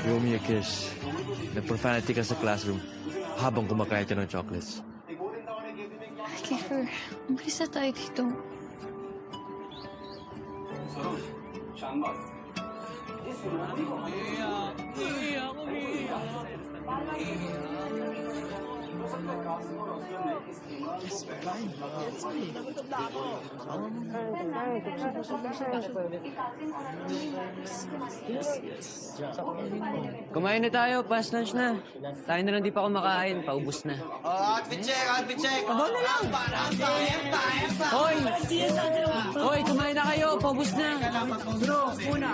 You owe me a kiss. Nag-profanity ka sa classroom habang kumakain ka ng chocolates. Kiefer, umalis na tayo dito. Kumain na tayo, past lunch na. Tayo na lang di pa kumakain, paubos na. Outfit check, outfit check. Aba na lang. Hoy! Hoy, kumain na kayo, paubos na. Bro, muna.